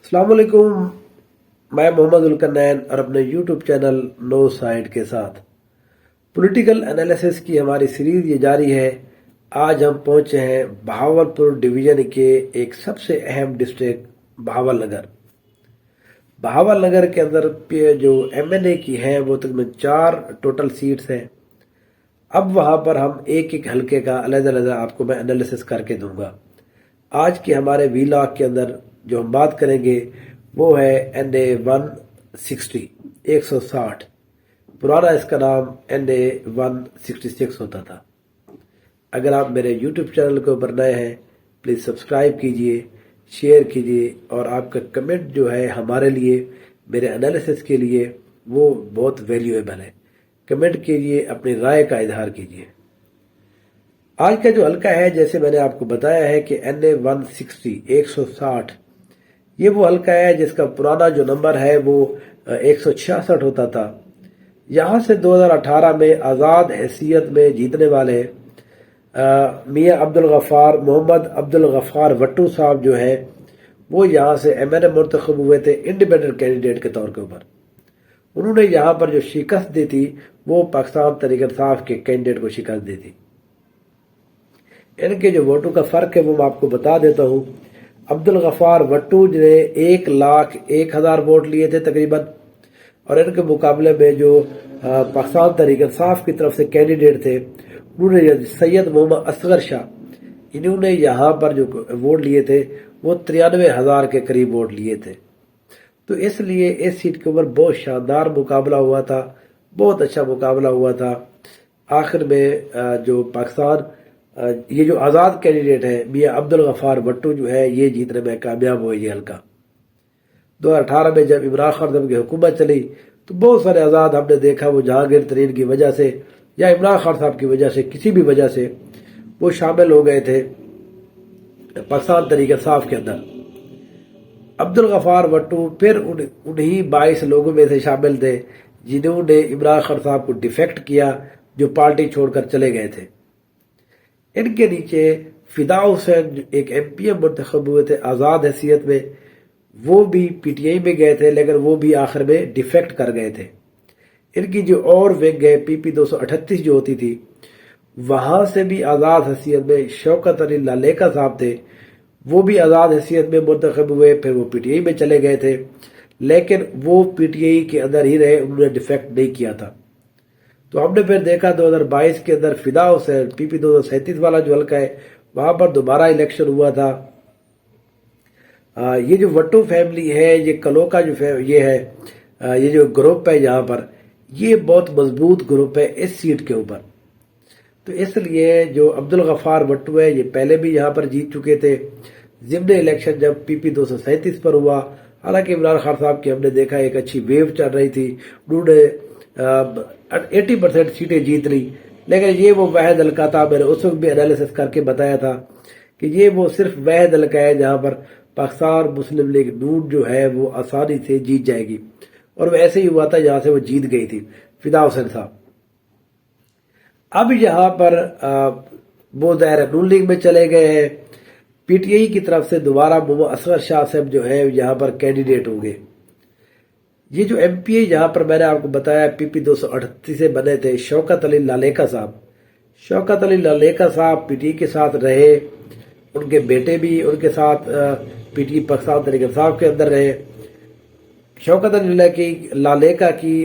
अस्सलाम वालेकुम। मैं मोहम्मद उलकरनैन और अपने यूट्यूब चैनल नो साइड के साथ पॉलिटिकल एनालिसिस की हमारी सीरीज ये जारी है। आज हम पहुंचे हैं बहावलपुर डिवीजन के एक सबसे अहम डिस्ट्रिक्ट बहावलनगर। बहावलनगर के अंदर जो एमएनए की है वो तकरीबन 4 टोटल सीट्स हैं। अब वहां पर हम एक एक हलके का अलग-अलग आपको मैं एनालिसिस करके दूंगा। आज के हमारे वीलॉग के अंदर जो हम बात करेंगे वो है NA 160 160। पुराना इसका नाम NA 166 होता था। अगर आप मेरे YouTube चैनल के ऊपर नए हैं प्लीज़ सब्सक्राइब कीजिए, शेयर कीजिए और आपका कमेंट जो है हमारे लिए, मेरे एनालिसिस के लिए वो बहुत वैल्यूएबल है। कमेंट कीजिए, अपनी राय का इजहार कीजिए। आज का जो हल्का है जैसे मैंने आपको बताया है कि NA 160 160 ये वो हल्का है जिसका पुराना जो नंबर है वो 166 होता था। यहां से 2018 में आज़ाद हैसियत में जीतने वाले मियां अब्दुल गफ्फार मोहम्मद अब्दुल गफ्फार वट्टू साहब जो है वो यहां से MNA मुंतखब हुए थे इंडिपेंडेंट कैंडिडेट के तौर के ऊपर। उन्होंने यहां पर जो शिकस्त दी थी वो पाकिस्तान तहरीक इंसाफ के कैंडिडेट को शिकस्त दी थी। इनके जो वोटों का फर्क है वो मैं आपको बता देता हूं। अब्दुल गफ्फार वट्टू ने 1,01,000 वोट लिए थे तकरीबन, और इनके मुकाबले में जो पाकिस्तान तहरीक इंसाफ की तरफ से कैंडिडेट थे उन्होंने सैयद मोहम्मद असगर शाह इन्होंने यहाँ पर जो वोट लिए थे वो 93,000 के करीब वोट लिए थे। तो इसलिए इस सीट के ऊपर बहुत शानदार मुकाबला हुआ था, बहुत अच्छा मुकाबला हुआ था। आखिर में जो पाकिस्तान ये जो आज़ाद कैंडिडेट है मियां अब्दुल गफ्फार वट्टू जो है ये जीतने में कामयाब हुए। ये हल्का 2018 में जब इमरान खान साहब की हुकूमत चली तो बहुत सारे आज़ाद हमने देखा वो जहांगीर तरीन की वजह से या इमरान खान साहब की वजह से किसी भी वजह से वो शामिल हो गए थे पाकिस्तान तहरीक इंसाफ के अंदर। अब्दुल गफ्फार वट्टू फिर उन्हीं 22 लोगों में से शामिल थे जिन्होंने इमरान खान साहब को डिफेक्ट किया, जो पार्टी छोड़कर चले गए थे। इनके नीचे फिदा हुसैन एक MPM मुंतखब हुए थे आज़ाद हैसियत में, वो भी PTI में गए थे लेकिन वो भी आखिर में डिफेक्ट कर गए थे। इनकी जो और विंग है PP 238 जो होती थी वहां से भी आज़ाद हैसियत में शौकत अली लालेका साहब थे, वो भी आज़ाद हैसियत में मुंतखब हुए, फिर वो PTI में चले गए थे लेकिन वो PTI के अंदर ही रहे, उन्होंने डिफेक्ट नहीं किया था। तो हमने फिर देखा 2022 के अंदर फिदा हुसैन PP 237 वाला जो हल्का है वहां पर दोबारा इलेक्शन हुआ था। ये जो वट्टू फैमिली है ये कलोका जो ये है ये जो ग्रुप है यहाँ पर ये बहुत मजबूत ग्रुप है इस सीट के ऊपर। तो इसलिए जो अब्दुल गफ्फार वट्टू है ये पहले भी यहाँ पर जीत चुके थे। ज़िमनी इलेक्शन जब PP 237 पर हुआ, हालांकि इमरान खान साहब की हमने देखा एक अच्छी वेव चल रही थी, उन्होंने 80% सीटें जीत ली, लेकिन ये वो वाहिद हल्का था, मैंने उस वक्त भी एनालिसिस करके बताया था कि ये वो सिर्फ वाहिद हल्का है जहां पर पाकिस्तान मुस्लिम लीग नून जो है वो आसानी से जीत जाएगी, और वैसे ही हुआ था जहां से वो जीत गई थी फिदा हुसैन साहब। अब यहाँ पर वो दायरा नून लीग में चले गए हैं। PTI की तरफ से दोबारा मोहम्मद असगर शाह साहब जो है यहाँ पर कैंडिडेट होंगे। ये जो MPA जहां पर मैंने आपको बताया PP 238 से बने थे शौकत अली लालेका साहब। शौकत अली लालेका साहब PTI के साथ रहे, उनके बेटे भी उनके साथ PTI पाकिस्तान तहरीक इंसाफ के अंदर रहे। शौकत अली लालेका की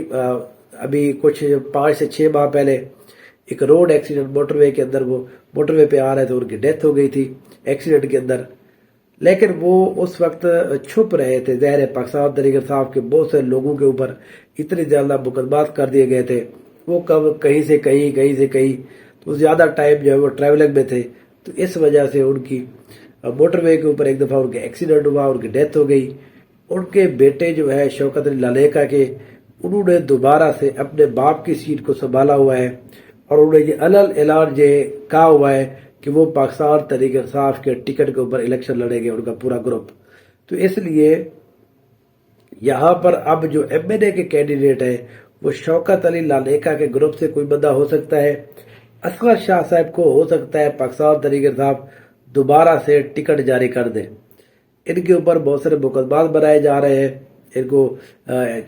अभी कुछ 5 से 6 माह पहले एक रोड एक्सीडेंट मोटरवे के अंदर, वो मोटरवे पे आ रहे थे, उनकी डेथ हो गई थी एक्सीडेंट के अंदर, लेकिन वो उस वक्त छुप रहे थे। ज़ाहिर है पाकिस्तान तहरीक इंसाफ के बहुत से लोगों के ऊपर इतनी ज्यादा मुकदमात कर दिए गए थे, वो कब कहीं से कहीं तो ज्यादा टाइम जो है वो ट्रैवलिंग में थे। तो इस वजह से उनकी मोटरवे के ऊपर एक दफा उनके एक्सीडेंट हुआ, उनकी डेथ हो गई। उनके बेटे जो है शौकत अली लालेका के, उन्होंने दोबारा से अपने बाप की सीट को संभाला हुआ है और उन्होंने ये अलग ऐलान जो कहा हुआ है कि वो पाकिस्तान तहरीक इंसाफ के टिकट के ऊपर इलेक्शन लड़ेंगे, उनका पूरा ग्रुप। तो इसलिए यहाँ पर अब जो MNA के कैंडिडेट है वो शौकत अली लालेका के ग्रुप से कोई बंदा हो सकता है, असगर शाह साहब को हो सकता है पाकिस्तान तहरीक इंसाफ दोबारा से टिकट जारी कर दे। ان کے اوپر بہت سارے مقدمات بنائے جا رہے ہیں، ان کو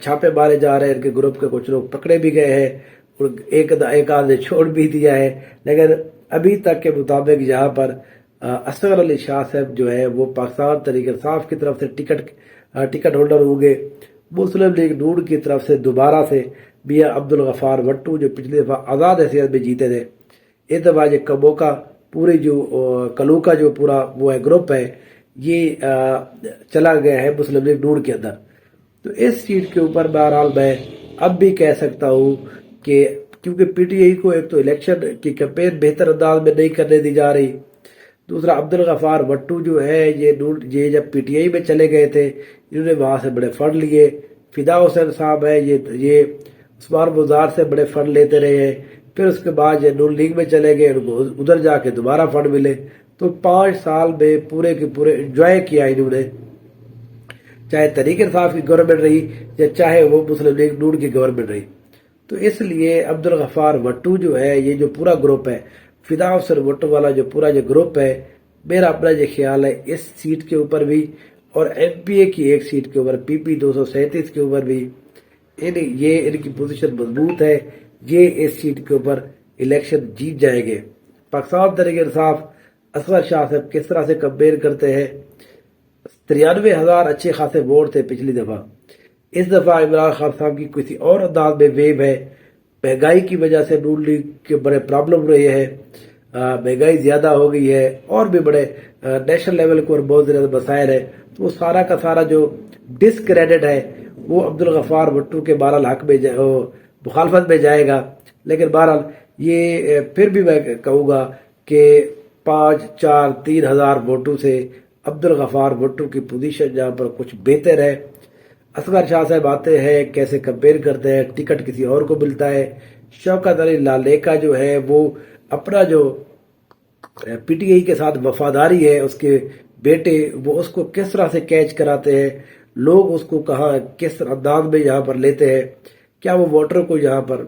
چھاپے مارے جا رہے ہیں، ان کے گروپ کے کچھ لوگ پکڑے بھی گئے ہیں اور ایک آدھ نے چھوڑ بھی دیا ہے، لیکن ابھی تک کے مطابق یہاں پر اصغر علی شاہ صاحب جو ہے وہ پاکستان تحریک انصاف کی طرف سے ٹکٹ ہولڈر ہوں گے، مسلم لیگ نون کی طرف سے دوبارہ سے میاں عبدالغفار وٹو جو پچھلی دفعہ آزاد حیثیت میں جیتے تھے، اس دفعہ یہ کموکا پوری جو کلوکا جو پورا وہ ہے گروپ ہے یہ چلا گیا ہے مسلم لیگ نون کے اندر۔ تو اس سیٹ کے اوپر بہرحال میں اب بھی کہہ سکتا ہوں کہ کیونکہ پی ٹی آئی کو ایک تو الیکشن کی کیمپین بہتر انداز میں نہیں کرنے دی جا رہی، دوسرا عبدالغفار وٹو جو ہے یہ جب پی ٹی آئی میں چلے گئے تھے انہوں نے وہاں سے بڑے فنڈ لیے، فدا حسین صاحب ہے یہ عثمان بزار سے بڑے فنڈ لیتے رہے ہیں، پھر اس کے بعد یہ نون لیگ میں چلے گئے، ان کو ادھر جا کے دوبارہ فنڈ ملے، تو 5 سال میں پورے کے پورے انجوائے کیا انہوں نے، چاہے تحریک انصاف کی گورنمنٹ رہی یا چاہے وہ مسلم لیگ نون کی گورنمنٹ رہی۔ تو اس لیے عبدالغفار وٹو جو ہے یہ جو پورا گروپ ہے، فدا حسین وٹو والا جو پورا جو گروپ ہے، میرا اپنا یہ خیال ہے اس سیٹ کے اوپر بھی اور ایم پی اے کی ایک سیٹ کے اوپر پی پی 237 کے اوپر بھی ان کی پوزیشن مضبوط ہے، یہ اس سیٹ کے اوپر الیکشن جیت جائیں گے۔ پاکستان تحریک انصاف اصغر شاہ صاحب کس طرح سے کمپیئر کرتے ہیں، 93,000 اچھے خاصے ووٹ تھے پچھلی دفعہ، اس دفعہ عمران خان صاحب کی کسی اور انداز میں ویو ہے، مہنگائی کی وجہ سے نون لیگ کے بڑے پرابلم رہے ہیں، مہنگائی زیادہ ہو گئی ہے اور بھی بڑے نیشنل لیول کو بہت زیادہ مسائل ہے، تو وہ سارا کا سارا جو ڈسکریڈٹ ہے وہ عبدالغفار وٹو کے بہرحال حق میں مخالفت میں جائے گا، لیکن بہرحال یہ پھر بھی میں کہوں گا کہ 5-4-3 ہزار ووٹوں سے عبدالغفار وٹو کی پوزیشن جہاں پر کچھ بہتر ہے۔ اصغر شاہ صاحب آتے ہیں، کیسے کمپیئر کرتے ہیں، ٹکٹ کسی اور کو ملتا ہے، شوکت علی لالیکا جو ہے وہ اپنا جو پی ٹی آئی کے ساتھ وفاداری ہے اس کے بیٹے وہ اس کو کس طرح سے کیچ کراتے ہیں، لوگ اس کو کہاں کس انداز میں یہاں پر لیتے ہیں، کیا وہ ووٹر کو یہاں پر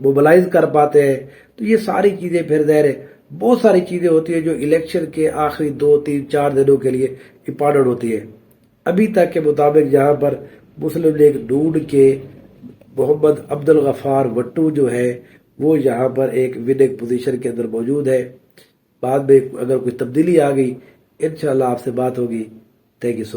موبلائز کر پاتے ہیں، تو یہ ساری چیزیں پھر ظاہر ہے بہت ساری چیزیں ہوتی ہیں جو الیکشن کے آخری 2-3-4 دنوں کے لیے امپارٹنٹ ہوتی ہے۔ ابھی تک کے مطابق یہاں پر مسلم لیگ نون کے محمد عبدالغفار وٹو جو ہے وہ یہاں پر ایک وننگ پوزیشن کے اندر موجود ہے، بعد میں اگر کوئی تبدیلی آ گئی انشاءاللہ آپ سے بات ہوگی۔ Thank you so